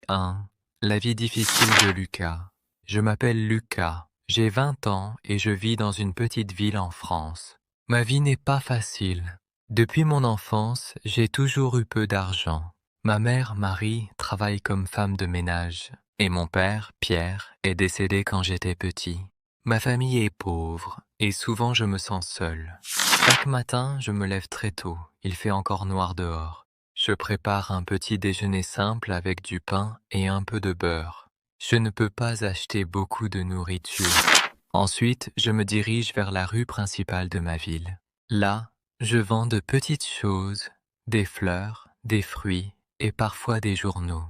1. La vie difficile de Lucas. Je m'appelle Lucas, j'ai 20 ans et je vis dans une petite ville en France. Ma vie n'est pas facile. Depuis mon enfance, j'ai toujours eu peu d'argent. Ma mère, Marie, travaille comme femme de ménage. Et mon père, Pierre, est décédé quand j'étais petit. Ma famille est pauvre et souvent je me sens seul. Chaque matin, je me lève très tôt. Il fait encore noir dehors. Je prépare un petit déjeuner simple avec du pain et un peu de beurre. Je ne peux pas acheter beaucoup de nourriture. Ensuite, je me dirige vers la rue principale de ma ville. Là, je vends de petites choses, des fleurs, des fruits et parfois des journaux.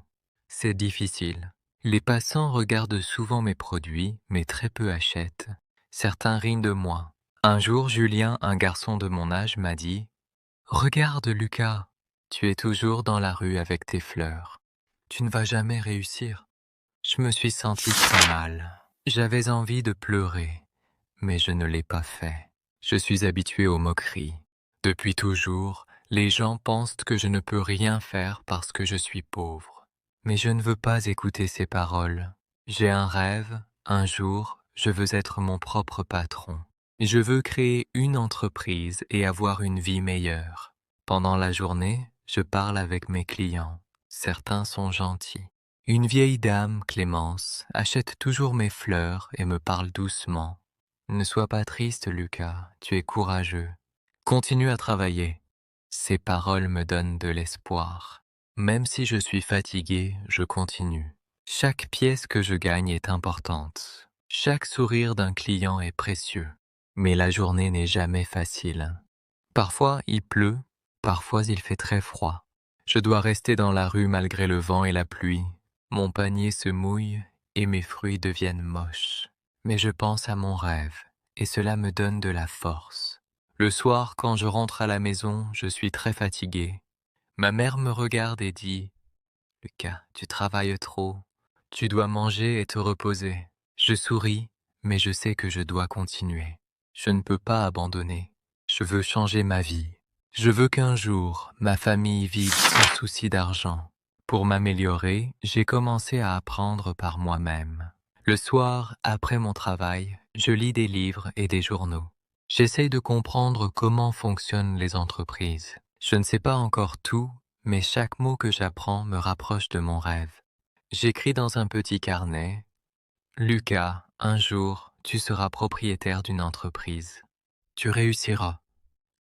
C'est difficile. Les passants regardent souvent mes produits, mais très peu achètent. Certains rient de moi. Un jour, Julien, un garçon de mon âge, m'a dit « Regarde, Lucas, tu es toujours dans la rue avec tes fleurs. Tu ne vas jamais réussir. » Je me suis senti très mal. J'avais envie de pleurer, mais je ne l'ai pas fait. Je suis habitué aux moqueries. Depuis toujours, les gens pensent que je ne peux rien faire parce que je suis pauvre. Mais je ne veux pas écouter ces paroles. J'ai un rêve, un jour, je veux être mon propre patron. Je veux créer une entreprise et avoir une vie meilleure. Pendant la journée, je parle avec mes clients. Certains sont gentils. Une vieille dame, Clémence, achète toujours mes fleurs et me parle doucement. Ne sois pas triste, Lucas, tu es courageux. Continue à travailler. Ces paroles me donnent de l'espoir. Même si je suis fatigué, je continue. Chaque pièce que je gagne est importante. Chaque sourire d'un client est précieux. Mais la journée n'est jamais facile. Parfois il pleut, parfois il fait très froid. Je dois rester dans la rue malgré le vent et la pluie. Mon panier se mouille et mes fruits deviennent moches. Mais je pense à mon rêve et cela me donne de la force. Le soir, quand je rentre à la maison, je suis très fatigué. Ma mère me regarde et dit « Lucas, tu travailles trop. Tu dois manger et te reposer. » Je souris, mais je sais que je dois continuer. Je ne peux pas abandonner. Je veux changer ma vie. Je veux qu'un jour, ma famille vive sans souci d'argent. Pour m'améliorer, j'ai commencé à apprendre par moi-même. Le soir, après mon travail, je lis des livres et des journaux. J'essaye de comprendre comment fonctionnent les entreprises. Je ne sais pas encore tout, mais chaque mot que j'apprends me rapproche de mon rêve. J'écris dans un petit carnet « Lucas, un jour, tu seras propriétaire d'une entreprise. Tu réussiras. »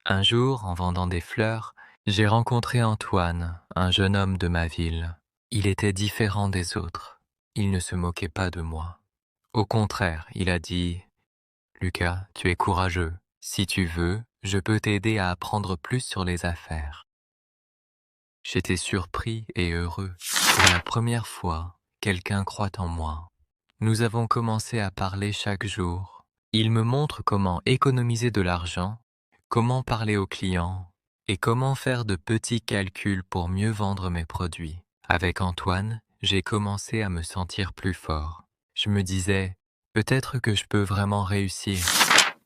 Un jour, en vendant des fleurs, j'ai rencontré Antoine, un jeune homme de ma ville. Il était différent des autres. Il ne se moquait pas de moi. Au contraire, il a dit « Lucas, tu es courageux. Si tu veux, je peux t'aider à apprendre plus sur les affaires. » J'étais surpris et heureux. Pour la première fois, quelqu'un croit en moi. Nous avons commencé à parler chaque jour. Il me montre comment économiser de l'argent, comment parler aux clients et comment faire de petits calculs pour mieux vendre mes produits. Avec Antoine, j'ai commencé à me sentir plus fort. Je me disais, peut-être que je peux vraiment réussir.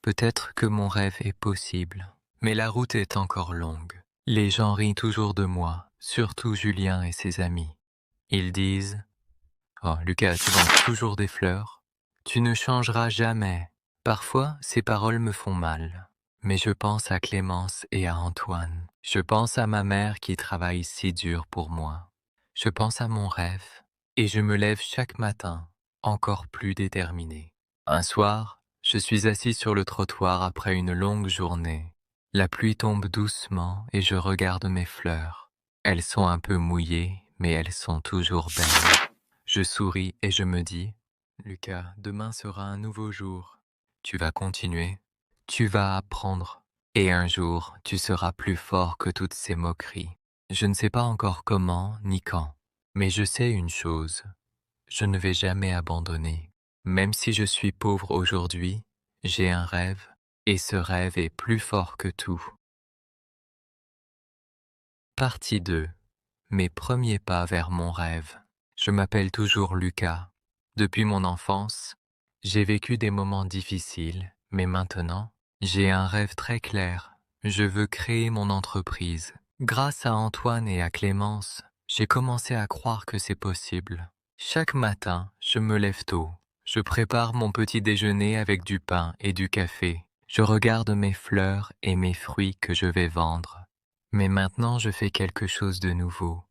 Peut-être que mon rêve est possible. Mais la route est encore longue. Les gens rient toujours de moi, surtout Julien et ses amis. Ils disent « Oh, Lucas, tu vends toujours des fleurs. Tu ne changeras jamais. » Parfois, ces paroles me font mal. Mais je pense à Clémence et à Antoine. Je pense à ma mère qui travaille si dur pour moi. Je pense à mon rêve et je me lève chaque matin, encore plus déterminé. Un soir, je suis assis sur le trottoir après une longue journée. La pluie tombe doucement et je regarde mes fleurs. Elles sont un peu mouillées, mais elles sont toujours belles. Je souris et je me dis « Lucas, demain sera un nouveau jour. Tu vas continuer, tu vas apprendre, et un jour, tu seras plus fort que toutes ces moqueries. » Je ne sais pas encore comment ni quand, mais je sais une chose, je ne vais jamais abandonner. Même si je suis pauvre aujourd'hui, j'ai un rêve, et ce rêve est plus fort que tout. Partie 2. Mes premiers pas vers mon rêve. Je m'appelle toujours Lucas. Depuis mon enfance, j'ai vécu des moments difficiles, mais maintenant, j'ai un rêve très clair. Je veux créer mon entreprise. Grâce à Antoine et à Clémence, J'ai commencé à croire que c'est possible. Chaque matin, je me lève tôt. Je prépare mon petit déjeuner avec du pain et du café. Je regarde mes fleurs et mes fruits que je vais vendre. Mais maintenant, je fais quelque chose de nouveau.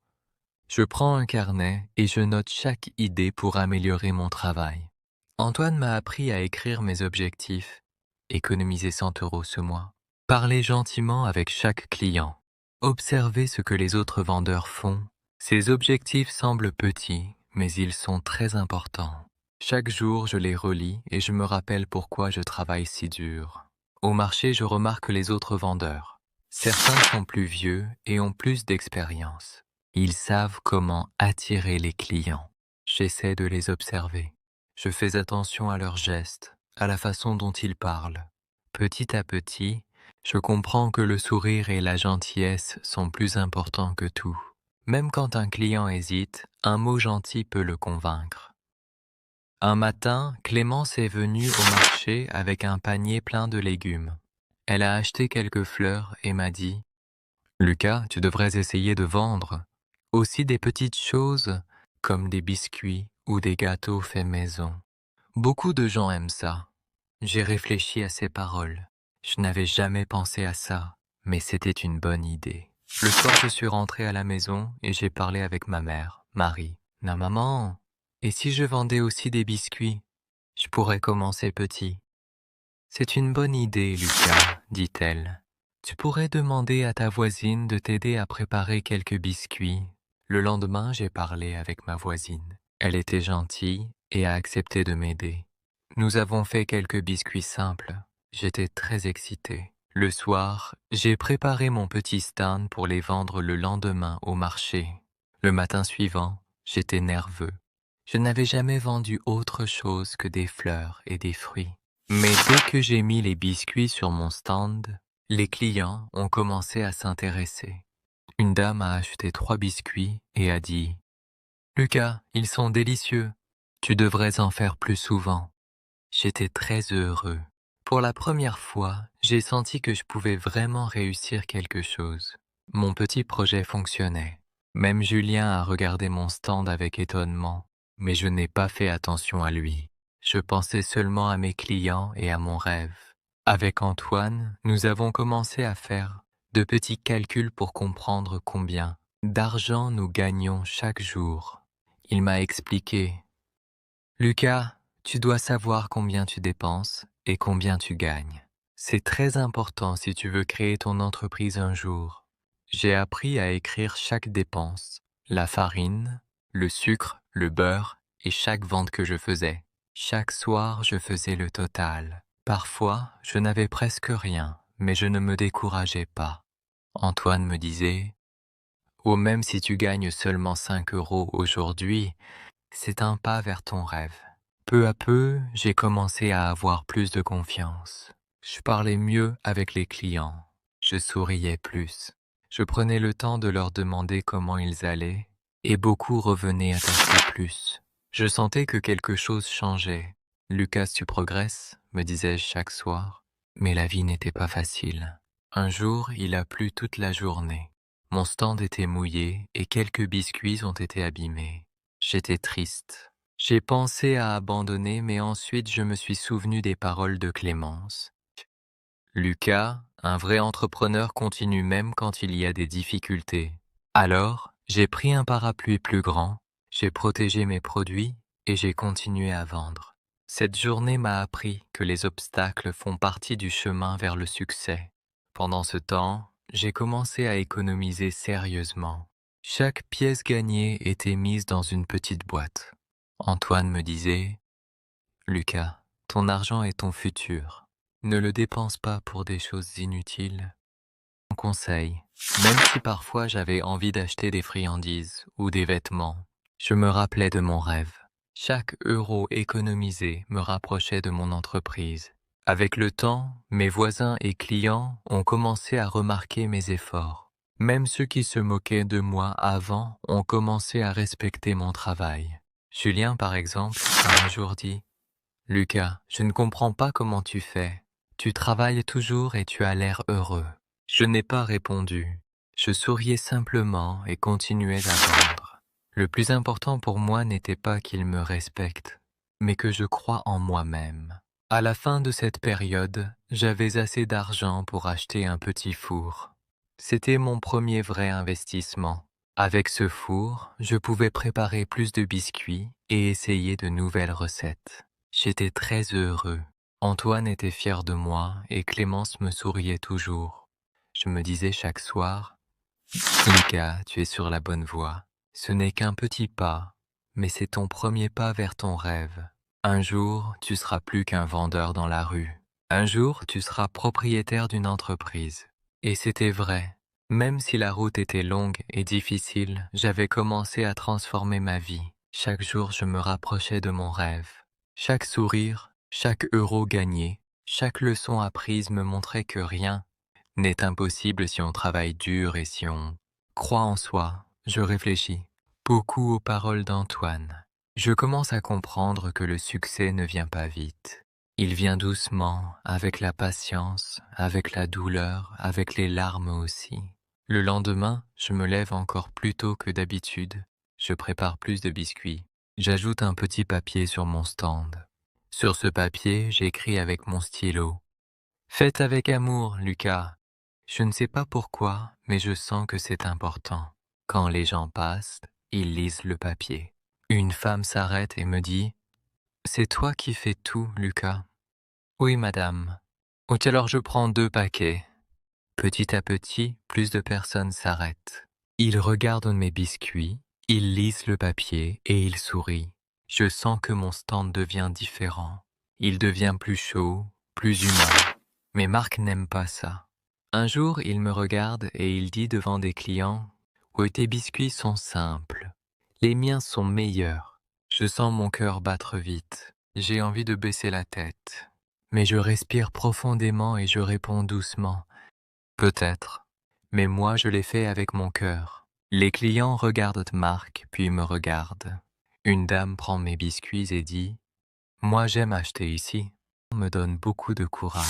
Je prends un carnet et je note chaque idée pour améliorer mon travail. Antoine m'a appris à écrire mes objectifs. Économiser 100 € ce mois. Parler gentiment avec chaque client. Observer ce que les autres vendeurs font. Ces objectifs semblent petits, mais ils sont très importants. Chaque jour, je les relis et je me rappelle pourquoi je travaille si dur. Au marché, je remarque les autres vendeurs. Certains sont plus vieux et ont plus d'expérience. Ils savent comment attirer les clients. J'essaie de les observer. Je fais attention à leurs gestes, à la façon dont ils parlent. Petit à petit, je comprends que le sourire et la gentillesse sont plus importants que tout. Même quand un client hésite, un mot gentil peut le convaincre. Un matin, Clémence est venue au marché avec un panier plein de légumes. Elle a acheté quelques fleurs et m'a dit « Lucas, tu devrais essayer de vendre. Aussi des petites choses comme des biscuits ou des gâteaux faits maison. Beaucoup de gens aiment ça. » J'ai réfléchi à ces paroles. Je n'avais jamais pensé à ça, mais c'était une bonne idée. Le soir, je suis rentré à la maison et j'ai parlé avec ma mère, Marie. « Na maman, et si je vendais aussi des biscuits? Je pourrais commencer petit. » « C'est une bonne idée, Lucas, dit-elle. Tu pourrais demander à ta voisine de t'aider à préparer quelques biscuits. » Le lendemain, j'ai parlé avec ma voisine. Elle était gentille et a accepté de m'aider. Nous avons fait quelques biscuits simples. J'étais très excité. Le soir, j'ai préparé mon petit stand pour les vendre le lendemain au marché. Le matin suivant, j'étais nerveux. Je n'avais jamais vendu autre chose que des fleurs et des fruits. Mais dès que j'ai mis les biscuits sur mon stand, les clients ont commencé à s'intéresser. Une dame a acheté 3 biscuits et a dit « Lucas, ils sont délicieux. Tu devrais en faire plus souvent. » J'étais très heureux. Pour la première fois, j'ai senti que je pouvais vraiment réussir quelque chose. Mon petit projet fonctionnait. Même Julien a regardé mon stand avec étonnement, mais je n'ai pas fait attention à lui. Je pensais seulement à mes clients et à mon rêve. Avec Antoine, nous avons commencé à faire de petits calculs pour comprendre combien d'argent nous gagnons chaque jour. Il m'a expliqué « Lucas, tu dois savoir combien tu dépenses et combien tu gagnes. C'est très important si tu veux créer ton entreprise un jour. » J'ai appris à écrire chaque dépense, la farine, le sucre, le beurre et chaque vente que je faisais. Chaque soir, je faisais le total. Parfois, je n'avais presque rien, mais je ne me décourageais pas. Antoine me disait « Oh, même si tu gagnes seulement 5 € aujourd'hui, c'est un pas vers ton rêve. » Peu à peu, j'ai commencé à avoir plus de confiance. Je parlais mieux avec les clients. Je souriais plus. Je prenais le temps de leur demander comment ils allaient, et beaucoup revenaient attacher plus. Je sentais que quelque chose changeait. « Lucas, tu progresses ?» me disais-je chaque soir. Mais la vie n'était pas facile. Un jour, il a plu toute la journée. Mon stand était mouillé et quelques biscuits ont été abîmés. J'étais triste. J'ai pensé à abandonner, mais ensuite je me suis souvenu des paroles de Clémence. Lucas, un vrai entrepreneur continue même quand il y a des difficultés. Alors, j'ai pris un parapluie plus grand, j'ai protégé mes produits et j'ai continué à vendre. Cette journée m'a appris que les obstacles font partie du chemin vers le succès. Pendant ce temps, j'ai commencé à économiser sérieusement. Chaque pièce gagnée était mise dans une petite boîte. Antoine me disait « Lucas, ton argent est ton futur. Ne le dépense pas pour des choses inutiles. » Mon conseil, même si parfois j'avais envie d'acheter des friandises ou des vêtements, je me rappelais de mon rêve. Chaque euro économisé me rapprochait de mon entreprise. Avec le temps, mes voisins et clients ont commencé à remarquer mes efforts. Même ceux qui se moquaient de moi avant ont commencé à respecter mon travail. Julien, par exemple, a un jour dit « Lucas, je ne comprends pas comment tu fais. Tu travailles toujours et tu as l'air heureux. » Je n'ai pas répondu. Je souriais simplement et continuais à vendre. Le plus important pour moi n'était pas qu'il me respecte, mais que je croie en moi-même. À la fin de cette période, j'avais assez d'argent pour acheter un petit four. C'était mon premier vrai investissement. Avec ce four, je pouvais préparer plus de biscuits et essayer de nouvelles recettes. J'étais très heureux. Antoine était fier de moi et Clémence me souriait toujours. Je me disais chaque soir, Lucas, tu es sur la bonne voie. Ce n'est qu'un petit pas, mais c'est ton premier pas vers ton rêve. Un jour, tu seras plus qu'un vendeur dans la rue. Un jour, tu seras propriétaire d'une entreprise. Et c'était vrai. Même si la route était longue et difficile, j'avais commencé à transformer ma vie. Chaque jour, je me rapprochais de mon rêve. Chaque sourire, chaque euro gagné, chaque leçon apprise me montrait que rien n'est impossible si on travaille dur et si on croit en soi. Je réfléchis beaucoup aux paroles d'Antoine. Je commence à comprendre que le succès ne vient pas vite. Il vient doucement, avec la patience, avec la douleur, avec les larmes aussi. Le lendemain, je me lève encore plus tôt que d'habitude. Je prépare plus de biscuits. J'ajoute un petit papier sur mon stand. Sur ce papier, j'écris avec mon stylo. Faites avec amour, Lucas. Je ne sais pas pourquoi, mais je sens que c'est important. Quand les gens passent, ils lisent le papier. Une femme s'arrête et me dit « C'est toi qui fais tout, Lucas ?»« Oui, madame. »« Ok, alors je prends 2 paquets. » Petit à petit, plus de personnes s'arrêtent. Ils regardent mes biscuits, ils lisent le papier et ils sourient. Je sens que mon stand devient différent. Il devient plus chaud, plus humain. Mais Marc n'aime pas ça. Un jour, il me regarde et il dit devant des clients « Oui, tes biscuits sont simples. Les miens sont meilleurs. » Je sens mon cœur battre vite. J'ai envie de baisser la tête. Mais je respire profondément et je réponds doucement « Peut-être. » Mais moi, je l'ai fait avec mon cœur. Les clients regardent Marc, puis me regardent. Une dame prend mes biscuits et dit « Moi, j'aime acheter ici. » Ça me donne beaucoup de courage.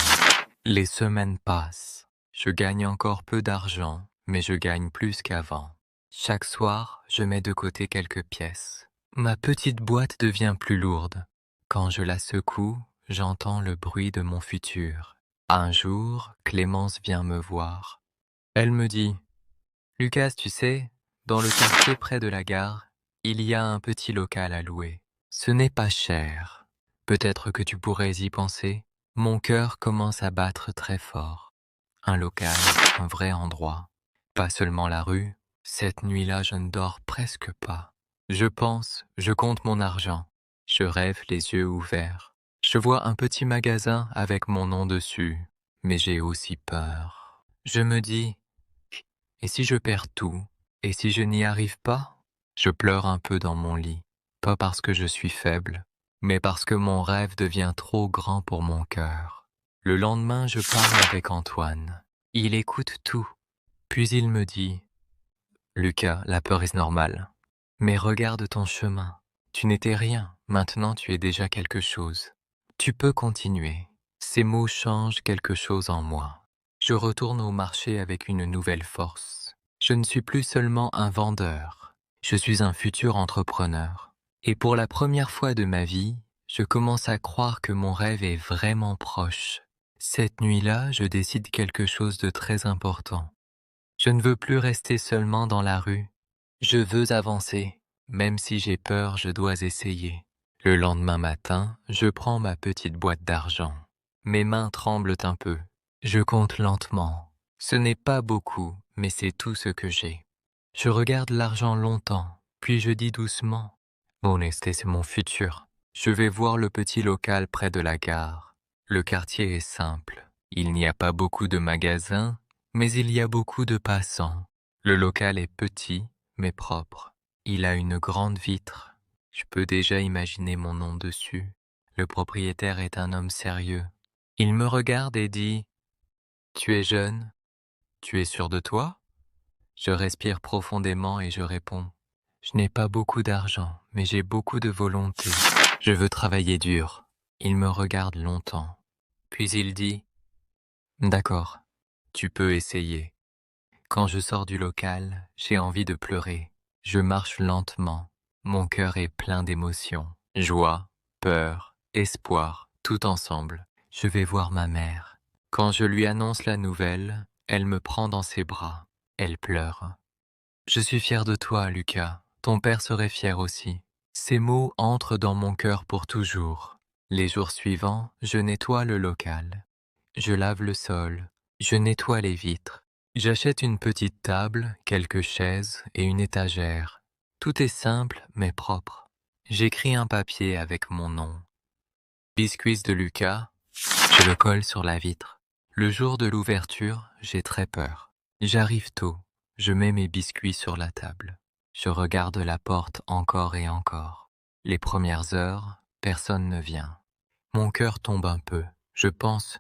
Les semaines passent. Je gagne encore peu d'argent, mais je gagne plus qu'avant. Chaque soir, je mets de côté quelques pièces. Ma petite boîte devient plus lourde. Quand je la secoue, j'entends le bruit de mon futur. Un jour, Clémence vient me voir. Elle me dit « Lucas, tu sais, dans le quartier près de la gare, il y a un petit local à louer. Ce n'est pas cher. Peut-être que tu pourrais y penser. » Mon cœur commence à battre très fort. Un local, un vrai endroit. Pas seulement la rue. Cette nuit-là, je ne dors presque pas. Je pense, je compte mon argent. Je rêve les yeux ouverts. Je vois un petit magasin avec mon nom dessus. Mais j'ai aussi peur. Je me dis, et si je perds tout? Et si je n'y arrive pas? Je pleure un peu dans mon lit. Pas parce que je suis faible, mais parce que mon rêve devient trop grand pour mon cœur. Le lendemain, je parle avec Antoine. Il écoute tout. Puis il me dit « Lucas, la peur est normale. Mais regarde ton chemin. Tu n'étais rien, maintenant tu es déjà quelque chose. Tu peux continuer. » Ces mots changent quelque chose en moi. Je retourne au marché avec une nouvelle force. Je ne suis plus seulement un vendeur. Je suis un futur entrepreneur. Et pour la première fois de ma vie, je commence à croire que mon rêve est vraiment proche. Cette nuit-là, je décide quelque chose de très important. Je ne veux plus rester seulement dans la rue. Je veux avancer. Même si j'ai peur, je dois essayer. Le lendemain matin, je prends ma petite boîte d'argent. Mes mains tremblent un peu. Je compte lentement. Ce n'est pas beaucoup, mais c'est tout ce que j'ai. Je regarde l'argent longtemps, puis je dis doucement « Mon esté, c'est mon futur. Je vais voir le petit local près de la gare. Le quartier est simple. Il n'y a pas beaucoup de magasins, mais il y a beaucoup de passants. Le local est petit, mais propre. Il a une grande vitre. Je peux déjà imaginer mon nom dessus. Le propriétaire est un homme sérieux. Il me regarde et dit « Tu es jeune? Tu es sûr de toi ?» Je respire profondément et je réponds « Je n'ai pas beaucoup d'argent, mais j'ai beaucoup de volonté. Je veux travailler dur. » Il me regarde longtemps. Puis il dit « D'accord, tu peux essayer. » Quand je sors du local, j'ai envie de pleurer. Je marche lentement. Mon cœur est plein d'émotions. Joie, peur, espoir, tout ensemble. Je vais voir ma mère. Quand je lui annonce la nouvelle, elle me prend dans ses bras. Elle pleure. Je suis fier de toi, Lucas. Ton père serait fier aussi. Ces mots entrent dans mon cœur pour toujours. Les jours suivants, je nettoie le local. Je lave le sol. Je nettoie les vitres. J'achète une petite table, quelques chaises et une étagère. Tout est simple mais propre. J'écris un papier avec mon nom. Biscuits de Lucas, je le colle sur la vitre. Le jour de l'ouverture, j'ai très peur. J'arrive tôt. Je mets mes biscuits sur la table. Je regarde la porte encore et encore. Les premières heures, personne ne vient. Mon cœur tombe un peu. Je pense,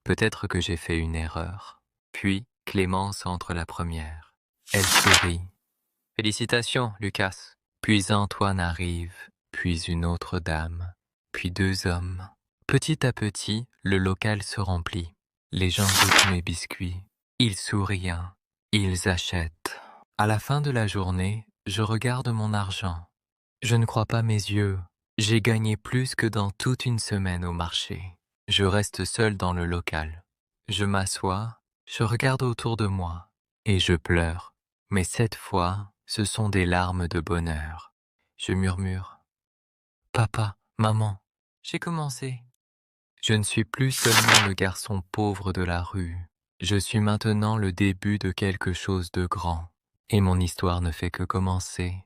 peut-être que j'ai fait une erreur. Puis, Clémence entre la première. Elle sourit. Félicitations, Lucas. Puis Antoine arrive, puis une autre dame, puis 2 hommes. Petit à petit, le local se remplit. Les gens goûtent mes biscuits. Ils sourient. Ils achètent. À la fin de la journée, je regarde mon argent. Je ne crois pas mes yeux. J'ai gagné plus que dans toute une semaine au marché. Je reste seul dans le local. Je m'assois, je regarde autour de moi et je pleure. Mais cette fois, ce sont des larmes de bonheur. Je murmure. Papa, maman, j'ai commencé. Je ne suis plus seulement le garçon pauvre de la rue. Je suis maintenant le début de quelque chose de grand. Et mon histoire ne fait que commencer.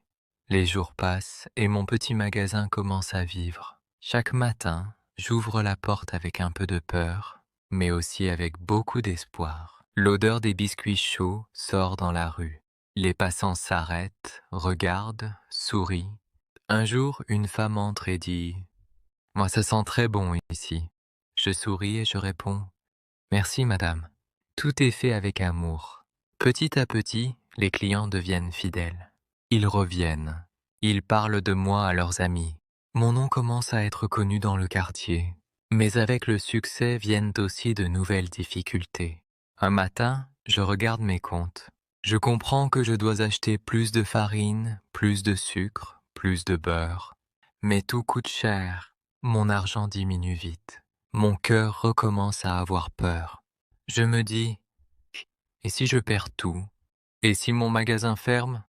Les jours passent et mon petit magasin commence à vivre. Chaque matin, j'ouvre la porte avec un peu de peur, mais aussi avec beaucoup d'espoir. L'odeur des biscuits chauds sort dans la rue. Les passants s'arrêtent, regardent, sourient. Un jour, une femme entre et dit « Moi, ça sent très bon ici. » Je souris et je réponds « Merci, madame. » Tout est fait avec amour. Petit à petit, les clients deviennent fidèles. Ils reviennent. Ils parlent de moi à leurs amis. Mon nom commence à être connu dans le quartier. Mais avec le succès viennent aussi de nouvelles difficultés. Un matin, je regarde mes comptes. Je comprends que je dois acheter plus de farine, plus de sucre, plus de beurre. Mais tout coûte cher. Mon argent diminue vite. Mon cœur recommence à avoir peur. Je me dis, et si je perds tout? Et si mon magasin ferme?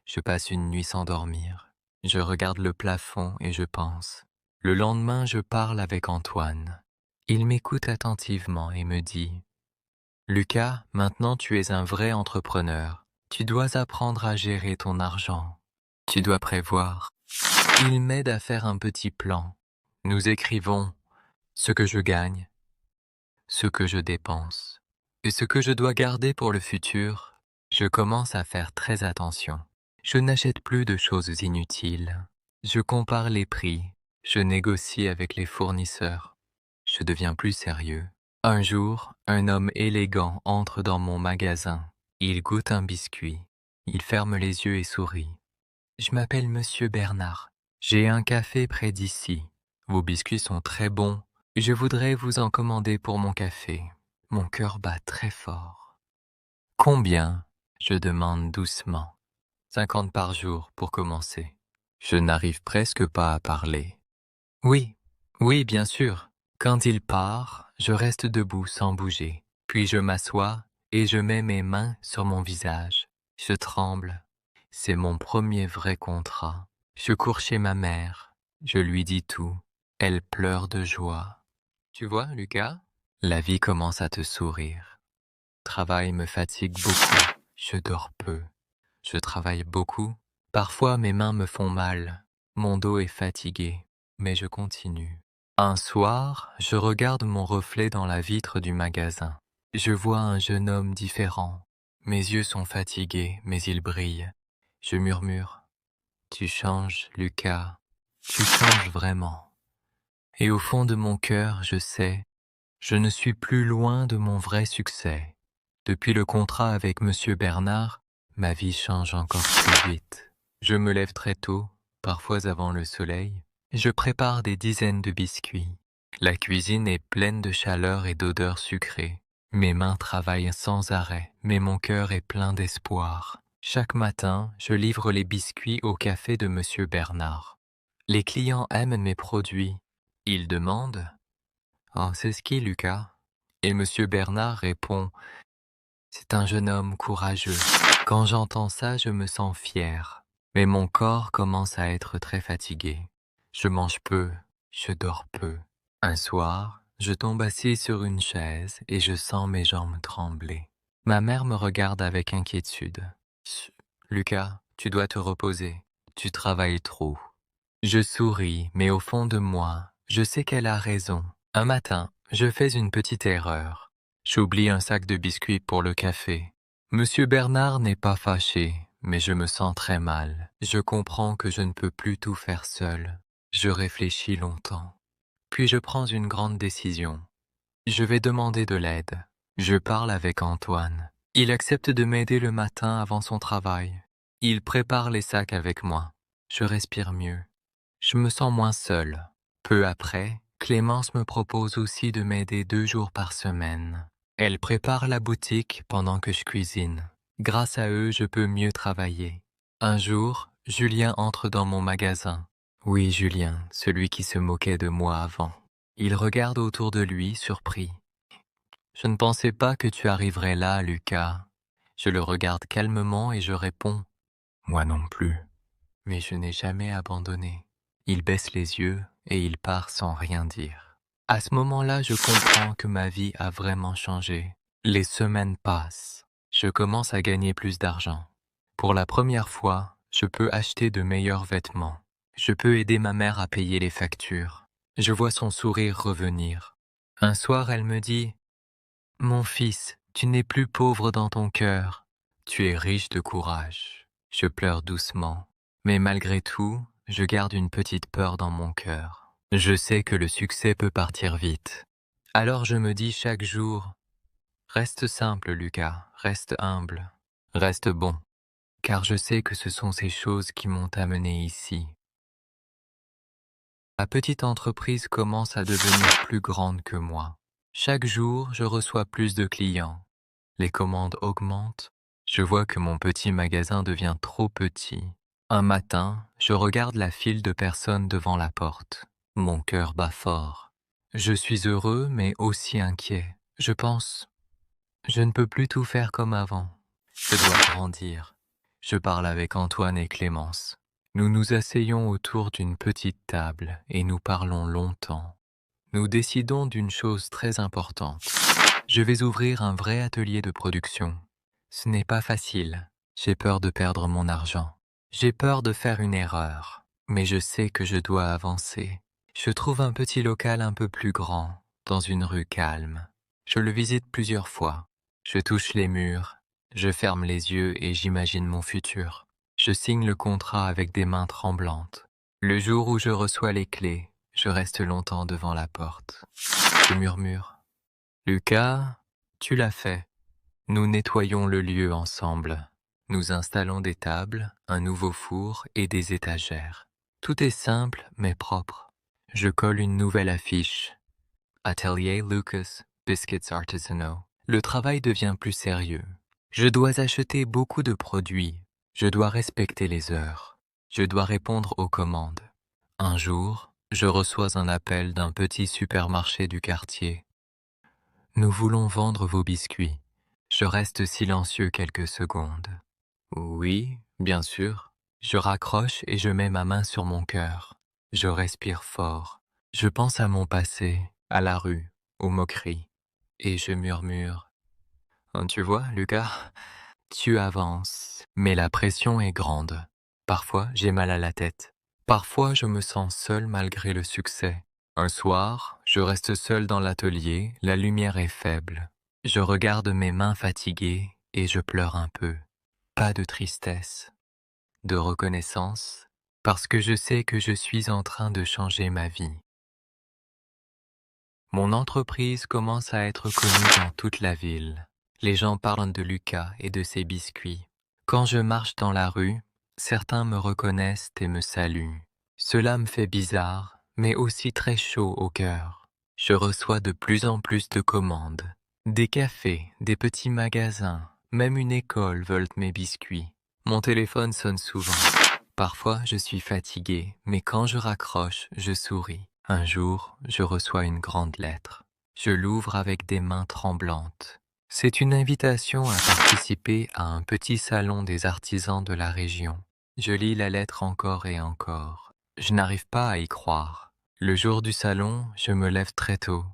Je passe une nuit sans dormir. Je regarde le plafond et je pense. Le lendemain, je parle avec Antoine. Il m'écoute attentivement et me dit « Lucas, maintenant tu es un vrai entrepreneur. Tu dois apprendre à gérer ton argent. Tu dois prévoir. » Il m'aide à faire un petit plan. Nous écrivons ce que je gagne, ce que je dépense et ce que je dois garder pour le futur. Je commence à faire très attention. Je n'achète plus de choses inutiles. Je compare les prix. Je négocie avec les fournisseurs. Je deviens plus sérieux. Un jour, un homme élégant entre dans mon magasin. Il goûte un biscuit. Il ferme les yeux et sourit. Je m'appelle Monsieur Bernard. J'ai un café près d'ici. Vos biscuits sont très bons. Je voudrais vous en commander pour mon café. Mon cœur bat très fort. Combien? Je demande doucement. 50 par jour pour commencer. Je n'arrive presque pas à parler. Oui, oui, bien sûr. Quand il part, je reste debout sans bouger. Puis je m'assois et je mets mes mains sur mon visage. Je tremble. C'est mon premier vrai contrat. Je cours chez ma mère. Je lui dis tout. Elle pleure de joie. Tu vois, Lucas? La vie commence à te sourire. Travail me fatigue beaucoup. Je dors peu. Je travaille beaucoup. Parfois mes mains me font mal. Mon dos est fatigué. Mais je continue. Un soir, je regarde mon reflet dans la vitre du magasin. Je vois un jeune homme différent. Mes yeux sont fatigués, mais ils brillent. Je murmure. Tu changes, Lucas. Tu changes vraiment. Et au fond de mon cœur, je sais, je ne suis plus loin de mon vrai succès. Depuis le contrat avec Monsieur Bernard, ma vie change encore plus vite. Je me lève très tôt, parfois avant le soleil. Je prépare des dizaines de biscuits. La cuisine est pleine de chaleur et d'odeurs sucrées. Mes mains travaillent sans arrêt, mais mon cœur est plein d'espoir. Chaque matin, je livre les biscuits au café de Monsieur Bernard. Les clients aiment mes produits. Ils demandent: «Oh, c'est ce qui, Lucas?» Et Monsieur Bernard répond: «C'est un jeune homme courageux.» Quand j'entends ça, je me sens fier. Mais mon corps commence à être très fatigué. Je mange peu, je dors peu. Un soir, je tombe assis sur une chaise et je sens mes jambes trembler. Ma mère me regarde avec inquiétude. Chut, Lucas, tu dois te reposer. Tu travailles trop. Je souris, mais au fond de moi, je sais qu'elle a raison. Un matin, je fais une petite erreur. J'oublie un sac de biscuits pour le café. Monsieur Bernard n'est pas fâché, mais je me sens très mal. Je comprends que je ne peux plus tout faire seul. Je réfléchis longtemps. Puis je prends une grande décision. Je vais demander de l'aide. Je parle avec Antoine. Il accepte de m'aider le matin avant son travail. Il prépare les sacs avec moi. Je respire mieux. Je me sens moins seul. Peu après, Clémence me propose aussi de m'aider 2 jours par semaine. Elle prépare la boutique pendant que je cuisine. Grâce à eux, je peux mieux travailler. Un jour, Julien entre dans mon magasin. Oui, Julien, celui qui se moquait de moi avant. Il regarde autour de lui, surpris. Je ne pensais pas que tu arriverais là, Lucas. Je le regarde calmement et je réponds: moi non plus. Mais je n'ai jamais abandonné. Il baisse les yeux et il part sans rien dire. À ce moment-là, je comprends que ma vie a vraiment changé. Les semaines passent. Je commence à gagner plus d'argent. Pour la première fois, je peux acheter de meilleurs vêtements. Je peux aider ma mère à payer les factures. Je vois son sourire revenir. Un soir, elle me dit: mon fils, tu n'es plus pauvre dans ton cœur. Tu es riche de courage. Je pleure doucement. Mais malgré tout, je garde une petite peur dans mon cœur. Je sais que le succès peut partir vite. Alors je me dis chaque jour: reste simple, Lucas, reste humble, reste bon. Car je sais que ce sont ces choses qui m'ont amené ici. Ma petite entreprise commence à devenir plus grande que moi. Chaque jour, je reçois plus de clients. Les commandes augmentent. Je vois que mon petit magasin devient trop petit. Un matin, je regarde la file de personnes devant la porte. Mon cœur bat fort. Je suis heureux, mais aussi inquiet. Je pense: je ne peux plus tout faire comme avant. Je dois grandir. Je parle avec Antoine et Clémence. Nous nous asseyons autour d'une petite table et nous parlons longtemps. Nous décidons d'une chose très importante. Je vais ouvrir un vrai atelier de production. Ce n'est pas facile. J'ai peur de perdre mon argent. J'ai peur de faire une erreur. Mais je sais que je dois avancer. Je trouve un petit local un peu plus grand, dans une rue calme. Je le visite plusieurs fois. Je touche les murs. Je ferme les yeux et j'imagine mon futur. Je signe le contrat avec des mains tremblantes. Le jour où je reçois les clés, je reste longtemps devant la porte. Je murmure: Lucas, tu l'as fait. Nous nettoyons le lieu ensemble. Nous installons des tables, un nouveau four et des étagères. Tout est simple mais propre. Je colle une nouvelle affiche: Atelier Lucas, Biscuits Artisanaux. Le travail devient plus sérieux. Je dois acheter beaucoup de produits. Je dois respecter les heures. Je dois répondre aux commandes. Un jour, je reçois un appel d'un petit supermarché du quartier. Nous voulons vendre vos biscuits. Je reste silencieux quelques secondes. Oui, bien sûr. Je raccroche et je mets ma main sur mon cœur. Je respire fort. Je pense à mon passé, à la rue, aux moqueries. Et je murmure: tu vois, Lucas, tu avances. Mais la pression est grande. Parfois, j'ai mal à la tête. Parfois, je me sens seul malgré le succès. Un soir, je reste seul dans l'atelier, la lumière est faible. Je regarde mes mains fatiguées et je pleure un peu. Pas de tristesse, de reconnaissance, parce que je sais que je suis en train de changer ma vie. Mon entreprise commence à être connue dans toute la ville. Les gens parlent de Lucas et de ses biscuits. Quand je marche dans la rue, certains me reconnaissent et me saluent. Cela me fait bizarre, mais aussi très chaud au cœur. Je reçois de plus en plus de commandes. Des cafés, des petits magasins, même une école veulent mes biscuits. Mon téléphone sonne souvent. Parfois, je suis fatigué, mais quand je raccroche, je souris. Un jour, je reçois une grande lettre. Je l'ouvre avec des mains tremblantes. C'est une invitation à participer à un petit salon des artisans de la région. Je lis la lettre encore et encore. Je n'arrive pas à y croire. Le jour du salon, je me lève très tôt.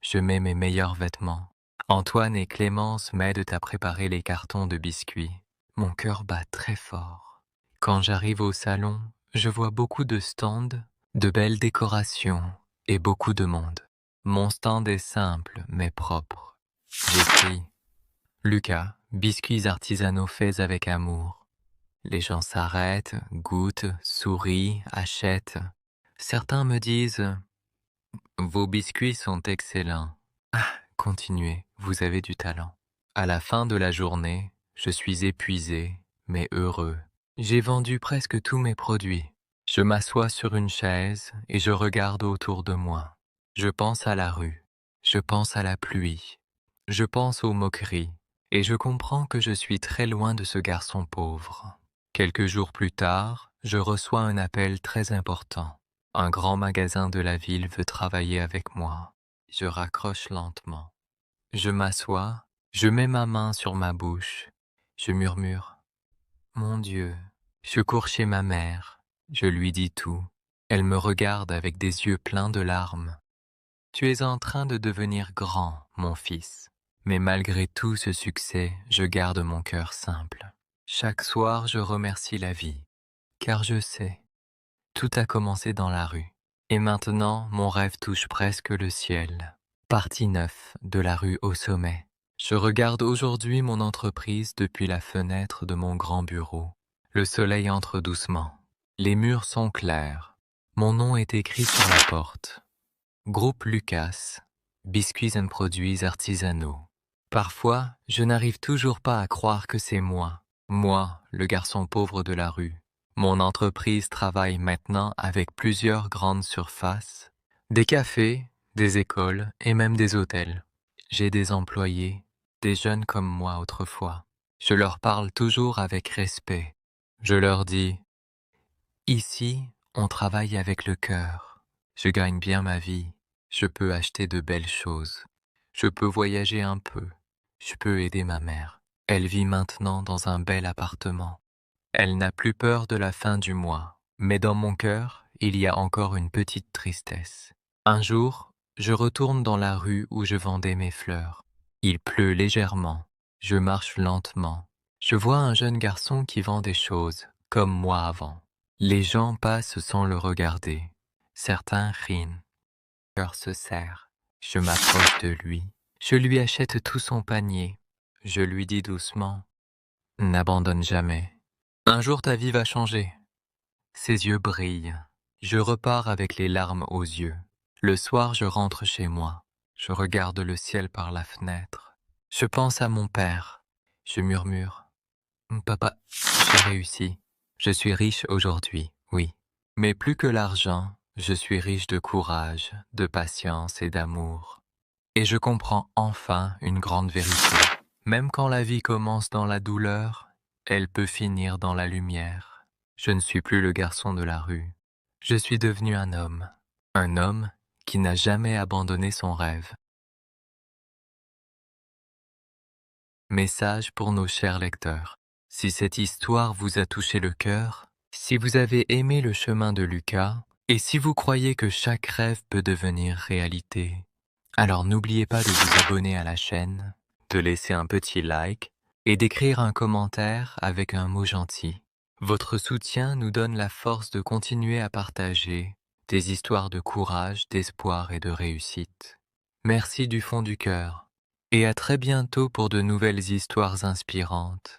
Je mets mes meilleurs vêtements. Antoine et Clémence m'aident à préparer les cartons de biscuits. Mon cœur bat très fort. Quand j'arrive au salon, je vois beaucoup de stands, de belles décorations et beaucoup de monde. Mon stand est simple mais propre. J'écris Lucas, biscuits artisanaux faits avec amour. Les gens s'arrêtent, goûtent, sourient, achètent. Certains me disent Vos biscuits sont excellents. Continuez, vous avez du talent. À la fin de la journée, je suis épuisé, mais heureux. J'ai vendu presque tous mes produits. Je m'assois sur une chaise et je regarde autour de moi. Je pense à la rue, je pense à la pluie, je pense aux moqueries, et je comprends que je suis très loin de ce garçon pauvre. Quelques jours plus tard, je reçois un appel très important. Un grand magasin de la ville veut travailler avec moi. Je raccroche lentement. Je m'assois, je mets ma main sur ma bouche. Je murmure Mon Dieu. Je cours chez ma mère. Je lui dis tout. Elle me regarde avec des yeux pleins de larmes. Tu es en train de devenir grand, mon fils. Mais malgré tout ce succès, je garde mon cœur simple. Chaque soir, je remercie la vie. Car je sais, tout a commencé dans la rue. Et maintenant, mon rêve touche presque le ciel. Partie 9 de la rue au sommet. Je regarde aujourd'hui mon entreprise depuis la fenêtre de mon grand bureau. Le soleil entre doucement. Les murs sont clairs. Mon nom est écrit sur la porte. Groupe Lucas, biscuits et produits artisanaux. Parfois, je n'arrive toujours pas à croire que c'est moi, le garçon pauvre de la rue. Mon entreprise travaille maintenant avec plusieurs grandes surfaces, des cafés, des écoles et même des hôtels. J'ai des employés, des jeunes comme moi autrefois. Je leur parle toujours avec respect. Je leur dis, ici, on travaille avec le cœur. Je gagne bien ma vie. Je peux acheter de belles choses. Je peux voyager un peu. Je peux aider ma mère. Elle vit maintenant dans un bel appartement. Elle n'a plus peur de la fin du mois. Mais dans mon cœur, il y a encore une petite tristesse. Un jour, je retourne dans la rue où je vendais mes fleurs. Il pleut légèrement. Je marche lentement. Je vois un jeune garçon qui vend des choses, comme moi avant. Les gens passent sans le regarder. Certains rient. Le cœur se serre. Je m'approche de lui. Je lui achète tout son panier. Je lui dis doucement, « N'abandonne jamais. Un jour ta vie va changer. » Ses yeux brillent. Je repars avec les larmes aux yeux. Le soir, je rentre chez moi. Je regarde le ciel par la fenêtre. Je pense à mon père. Je murmure, « Papa, j'ai réussi. Je suis riche aujourd'hui, oui. Mais plus que l'argent, je suis riche de courage, de patience et d'amour. Et je comprends enfin une grande vérité. Même quand la vie commence dans la douleur, elle peut finir dans la lumière. Je ne suis plus le garçon de la rue. Je suis devenu un homme qui n'a jamais abandonné son rêve. Message pour nos chers lecteurs. Si cette histoire vous a touché le cœur, si vous avez aimé le chemin de Lucas, et si vous croyez que chaque rêve peut devenir réalité, alors n'oubliez pas de vous abonner à la chaîne, de laisser un petit like et d'écrire un commentaire avec un mot gentil. Votre soutien nous donne la force de continuer à partager des histoires de courage, d'espoir et de réussite. Merci du fond du cœur et à très bientôt pour de nouvelles histoires inspirantes.